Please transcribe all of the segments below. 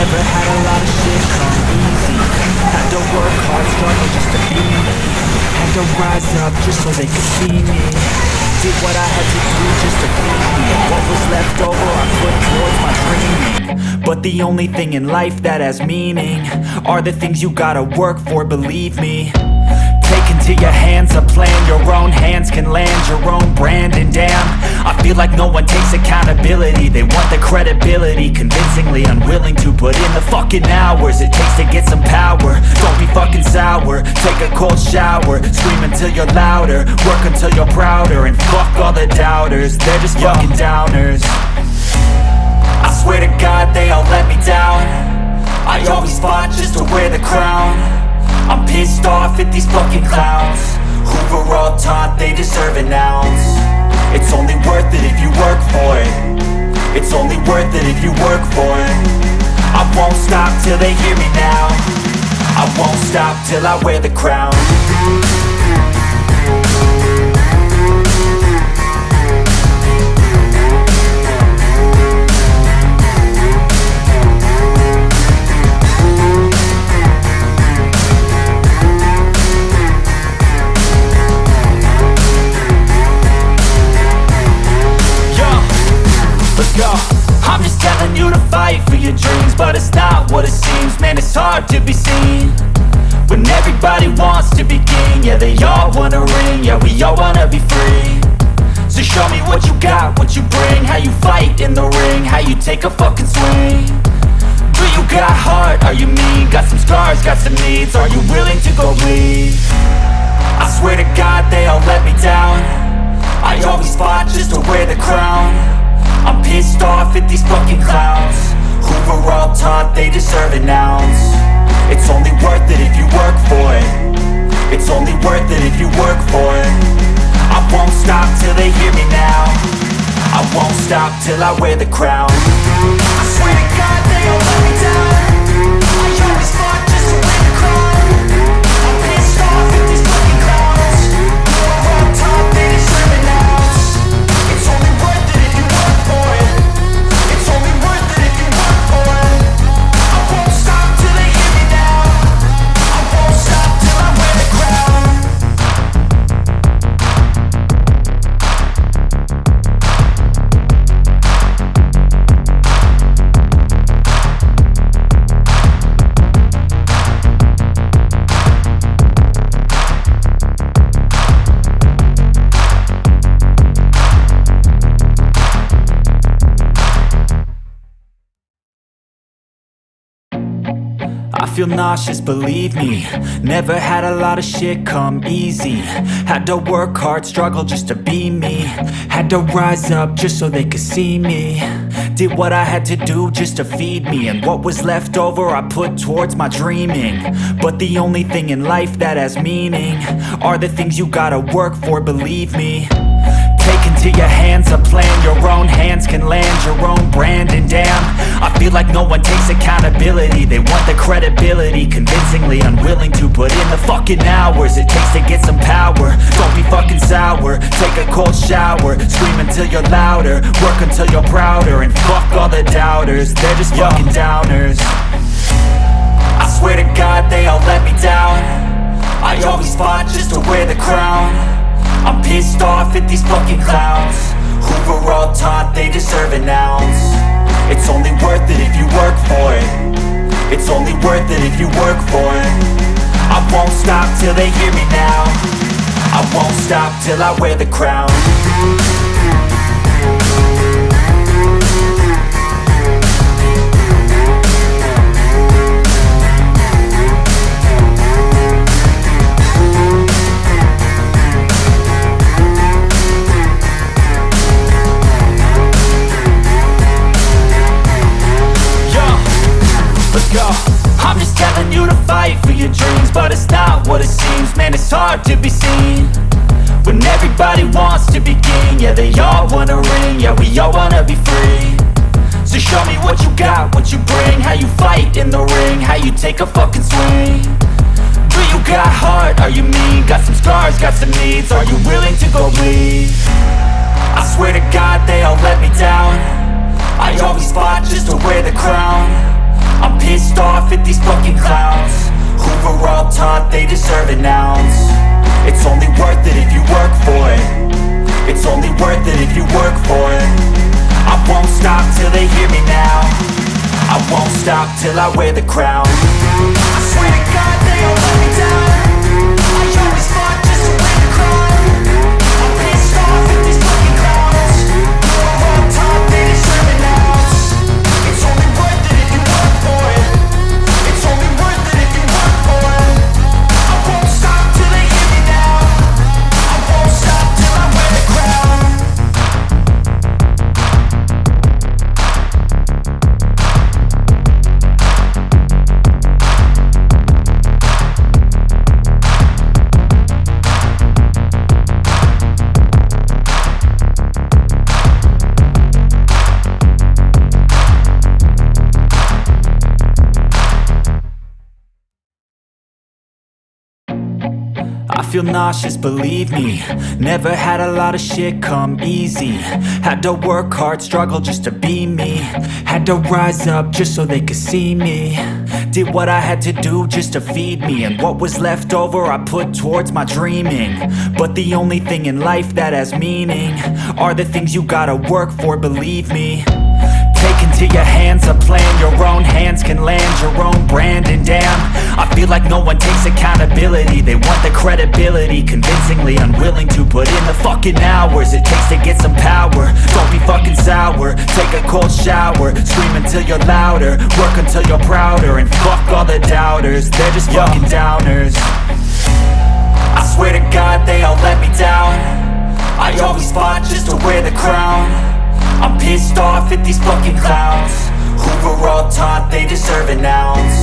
Never had a lot of shit come easy. Had to work hard, struggle just to be me. Had to rise up just so they could see me. Did what I had to do just to feed me. And what was left over I put towards my dreaming. But the only thing in life that has meaning are the things you gotta work for, believe me. Take into your hands a plan, your own hands can land your own brand. And damn, I feel like no one takes accountability. They want the credibility, convincingly unwilling to put in the fucking hours it takes to get some power. Don't be fucking sour, take a cold shower, scream until you're louder, work until you're prouder. And fuck all the doubters, they're just fucking downers. I swear to God they all let me down. I always fought just to wear the crown. I'm pissed off at these fucking clowns who were all taught they deserve an ounce. It's only worth it if you work for it. It's only worth it if you work for it. I won't stop till they hear me now. I won't stop till I wear the crown. I'm just telling you to fight for your dreams, but it's not what it seems. Man, it's hard to be seen when everybody wants to be king. Yeah, they all wanna ring, yeah, we all wanna be free. So show me what you got, what you bring, how you fight in the ring, how you take a fucking swing. Do you got heart, are you mean? Got some scars, got some needs, are you willing to go bleed? I swear to God they all let me down. I always fought just to wear the crown. I'm pissed off at these fucking clowns who were all taught they deserve an ounce. It's only worth it if you work for it. It's only worth it if you work for it. I won't stop till they hear me now. I won't stop till I wear the crown. I swear to God they all let me down. I always fought just to wear the crown. I'm pissed off at these fucking clowns who were all taught they deserve an ounce. It's only worth it if you work for it. It's only worth it if you work for it. I won't stop till they hear me now. I won't stop till I wear the crown. I feel nauseous, believe me. Never had a lot of shit come easy. Had to work hard, struggle just to be me. Had to rise up just so they could see me. Did what I had to do just to feed me. And what was left over I put towards my dreaming. But the only thing in life that has meaning are the things you gotta work for, believe me. Take into your hands a plan, your own hands can land your own brand. And damn, I feel like no one takes accountability. They want the credibility, convincingly unwilling to put in the fucking hours it takes to get some power. Don't be fucking sour, take a cold shower, scream until you're louder, work until you're prouder. And fuck all the doubters, they're just fucking downers. I swear to God they all let me down. I always fought just to wear the crown. I'm pissed off at these fucking clowns who were all taught they deserve an ounce. It's only worth it if you work for it. It's only worth it if you work for it. I won't stop till they hear me now. I won't stop till I wear the crown. I'm just telling you to fight for your dreams, but it's not what it seems. Man, it's hard to be seen when everybody wants to be king. Yeah, they all wanna ring, yeah, we all wanna be free. So show me what you got, what you bring, how you fight in the ring, how you take a fucking swing. Do you got heart, are you mean? Got some scars, got some needs, are you willing to go bleed? I swear to God they all let me down. I always fought just to wear the crown. I'm off at these fucking clowns who were all taught they deserve an ounce. It's only worth it if you work for it. It's only worth it if you work for it. I won't stop till they hear me now. I won't stop till I wear the crown. I swear to God they all let me down. I always fought just to win the crown. I'm pissed off at these fucking clowns who are all taught they deserve an ounce. It's only worth it if you work for it. It's only worth it if you work for it. I won't stop till they hear me now. I won't stop till I wear the crown. I feel nauseous, believe me. Never had a lot of shit come easy. Had to work hard, struggle just to be me. Had to rise up just so they could see me. Did what I had to do just to feed me. And what was left over I put towards my dreaming. But the only thing in life that has meaning are the things you gotta work for, believe me. Take into your hands a plan, your own hands can land your own brand. And damn, I feel like no one takes accountability. They want the credibility, convincingly unwilling to put in the fucking hours it takes to get some power. Don't be fucking sour, take a cold shower. Scream until you're louder, work until you're prouder. And fuck all the doubters, they're just fucking downers. I swear to God they all let me down. I always fought just to wear the crown. I'm pissed off at these fucking clowns who were all taught they deserve an ounce.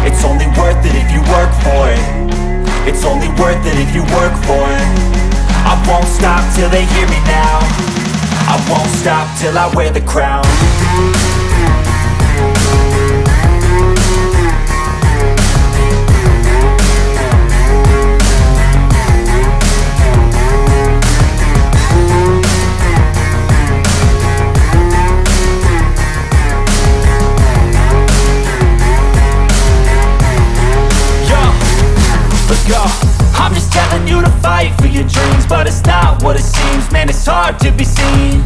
It's only worth it if you work for it. It's only worth it if you work for it. I won't stop till they hear me now. I won't stop till I wear the crown. I'm just telling you to fight for your dreams, but it's not what it seems. Man, it's hard to be seen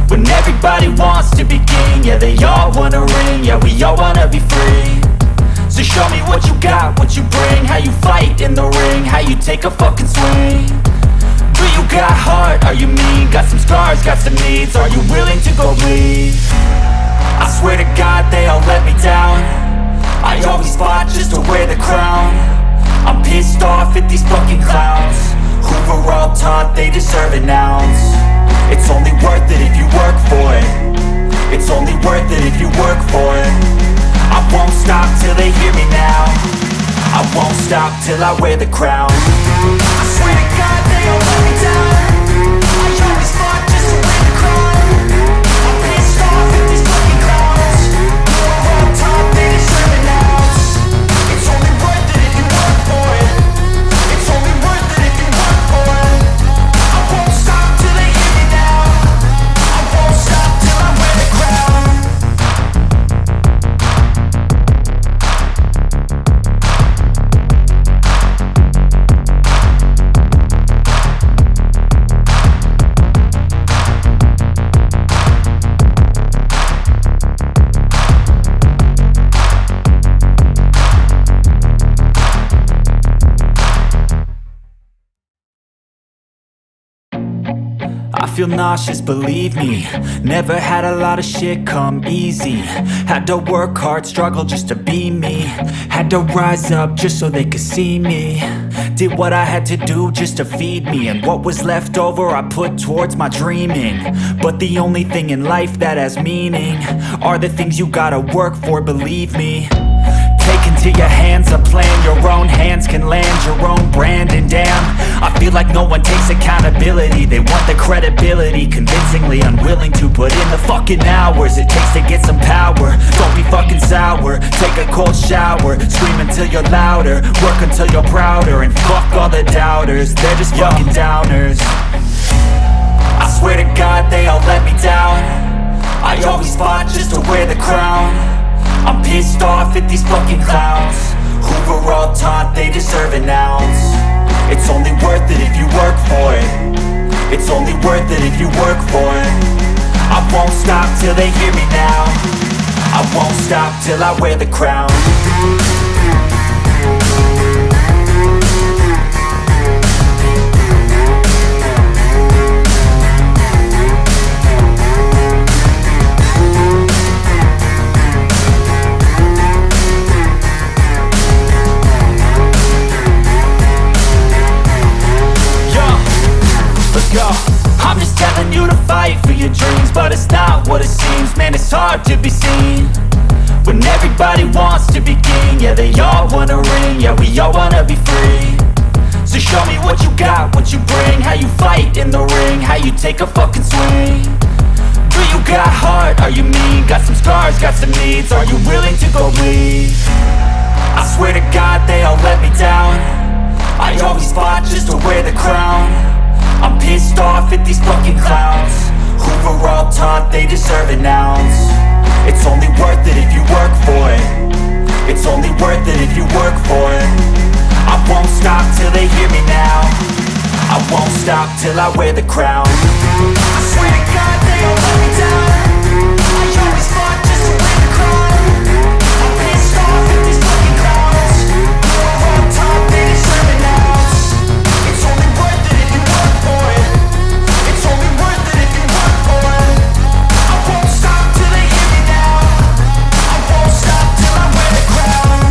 when everybody wants to be king. Yeah, they all wanna ring, yeah, we all wanna be free. So show me what you got, what you bring, how you fight in the ring, how you take a fucking swing. Do you got heart, are you mean? Got some scars, got some needs, are you willing to go bleed? I swear to God they all let me down. I always fought just to wear the crown. I'm pissed off at these fucking clowns who were all taught they deserve an ounce. It's only worth it if you work for it. It's only worth it if you work for it. I won't stop till they hear me now. I won't stop till I wear the crown. I swear to God they all let me down. I always fought just to wear the crown. I'm pissed off at these fucking clowns who were all taught they deserve an ounce. It's only worth it if you work for it. It's only worth it if you work for it. I won't stop till they hear me now. I won't stop till I wear the crown. I feel nauseous, believe me. Never had a lot of shit come easy. Had to work hard, struggle just to be me. Had to rise up just so they could see me. Did what I had to do just to feed me. And what was left over I put towards my dreaming. But the only thing in life that has meaning are the things you gotta work for, believe me. Take into your hands a plan, your own hands can land your own brand. And damn, I feel like no one takes accountability. They want the credibility, convincingly unwilling to put in the fucking hours it takes to get some power. Don't be fucking sour, take a cold shower. Scream until you're louder, work until you're prouder. And fuck all the doubters, they're just fucking downers. I swear to God they all let me down. I always fought just to wear the crown. I'm pissed off at these fucking clowns who were all taught they deserve an ounce. It's only worth it if you work for it. It's only worth it if you work for it. I won't stop till they hear me now. I won't stop till I wear the crown. I'm just telling you to fight for your dreams, but it's not what it seems. Man, it's hard to be seen when everybody wants to be king. Yeah, they all wanna ring, yeah, we all wanna be free. So show me what you got, what you bring, how you fight in the ring, how you take a fucking swing. Do you got heart, are you mean? Got some scars, got some needs, are you willing to go bleed? I swear to God they all let me down. I always fought just to wear the crown. I'm pissed off at these fucking clowns who were all taught they deserve an ounce. It's only worth it if you work for it. It's only worth it if you work for it. I won't stop till they hear me now. I won't stop till I wear the crown. I swear to God they all let me down. I always fought just to wear the crown. I'm pissed off at these fucking clowns who were all taught they deserve an ounce. It's only worth it if you work for it. It's only worth it if you work for it. I won't stop till they hear me now. I won't stop till I wear the crown.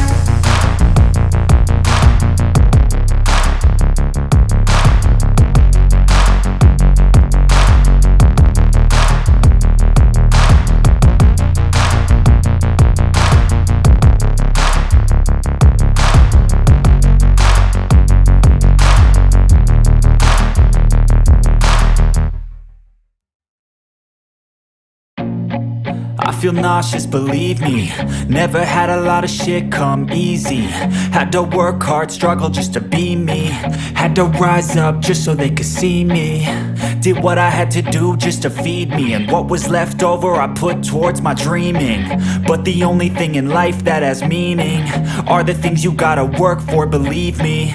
I feel nauseous, believe me. Never had a lot of shit come easy. Had to work hard, struggle just to be me. Had to rise up just so they could see me. Did what I had to do just to feed me, and what was left over I put towards my dreaming. But the only thing in life that has meaning are the things you gotta work for, believe me.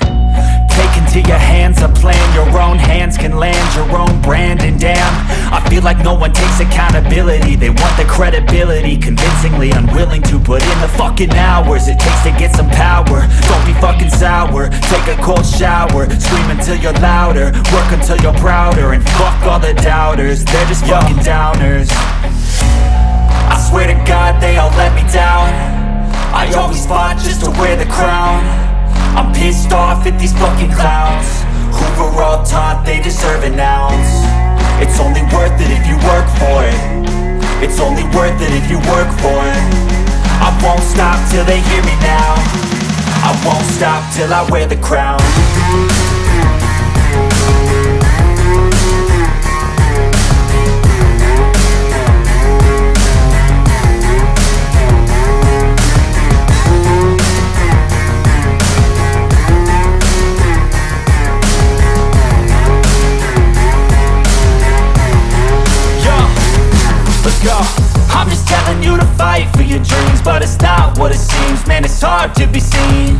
Take into your hands a plan, your own hands can land your own brand. And damn, I feel like no one takes accountability. They want the credibility, convincingly unwilling to put in the fucking hours it takes to get some power. Don't be fucking sour, take a cold shower, scream until you're louder, work until you're prouder. And fuck all the doubters, they're just fucking downers. I swear to God they all let me down. I always fought just to wear the crown. I'm pissed off at these fucking clowns who were all taught they deserve an ounce. It's only worth it if you work for it. It's only worth it if you work for it. I won't stop till they hear me now. I won't stop till I wear the crown. I'm just telling you to fight for your dreams, but it's not what it seems. Man, it's hard to be seen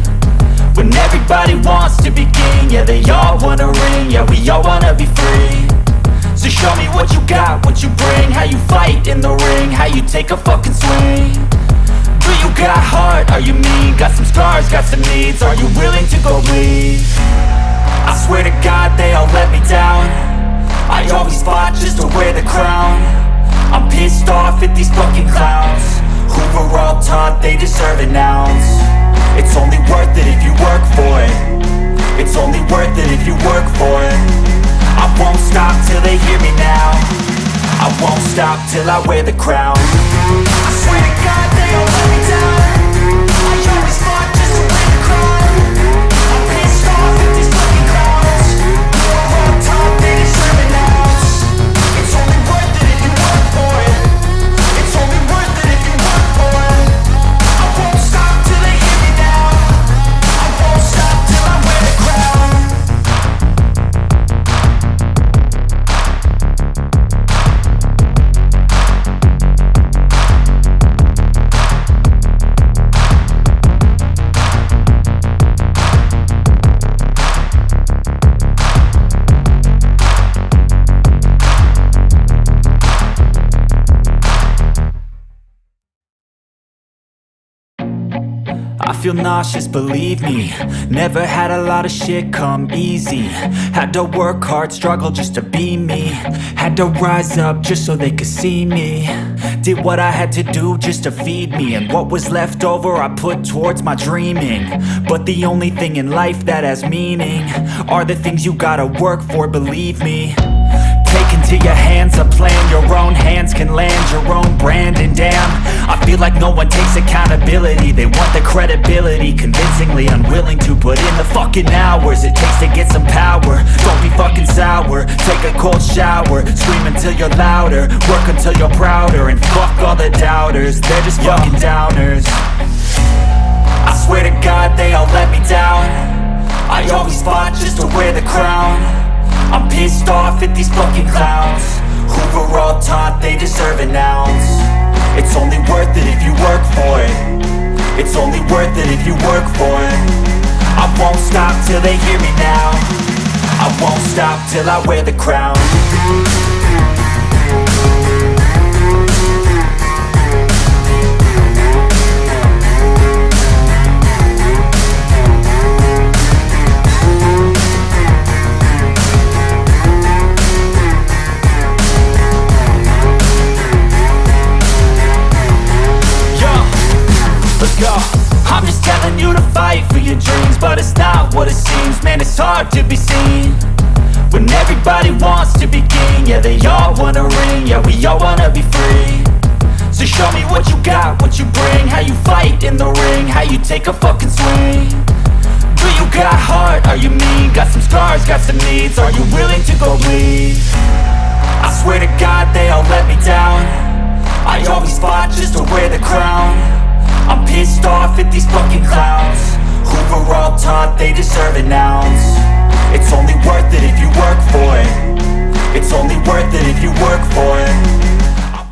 when everybody wants to be king. Yeah, they all wanna ring, yeah, we all wanna be free. So show me what you got, what you bring, how you fight in the ring, how you take a fucking swing. Do you got heart, are you mean? Got some scars, got some needs, are you willing to go bleed? I swear to God they all let me down. I always fought just to wear the crown. I'm pissed off at these fucking clowns who were all taught they deserve an ounce. It's only worth it if you work for it. It's only worth it if you work for it. I won't stop till they hear me now. I won't stop till I wear the crown. I swear to God they all let me down. I always fought just to wear the crown. I'm pissed off at these fucking clowns who were all taught they deserve an ounce. It's only worth it if you work for it. It's only worth it if you work for it. I won't stop till they hear me now. I won't stop till I wear the crown. feel nauseous, believe me. Never had a lot of shit come easy. Had to work hard, struggle just to be me. Had to rise up just so they could see me. Did what I had to do just to feed me. And what was left over I put towards my dreaming. But the only thing in life that has meaning are the things you gotta work for, believe me. Take into your hands a plan. Your own hands can land your own brand. And damn, I feel like no one takes accountability. They want the credibility, convincingly unwilling to put in the fucking hours it takes to get some power. Don't be fucking sour, take a cold shower. Scream until you're louder, work until you're prouder. And fuck all the doubters, they're just fucking downers. I swear to God they all let me down. I always fought just to wear the crown. I'm pissed off at these fucking clowns who were all taught they deserve an ounce. It's only worth it if you work for it. It's only worth it if you work for it. I won't stop till they hear me now. I won't stop till I wear the crown. I'm just telling you to fight for your dreams, but it's not what it seems. Man, it's hard to be seen when everybody wants to be king. Yeah, they all wanna ring, yeah, we all wanna be free. So show me what you got, what you bring, how you fight in the ring, how you take a fucking swing. Do you got heart, are you mean? Got some scars, got some needs, are you willing to go bleed? I swear to God they all let me down. I always fought just to wear the crown. I'm pissed off at these fucking clowns who were all taught they deserve an ounce. It's only worth it if you work for it. It's only worth it if you work for it.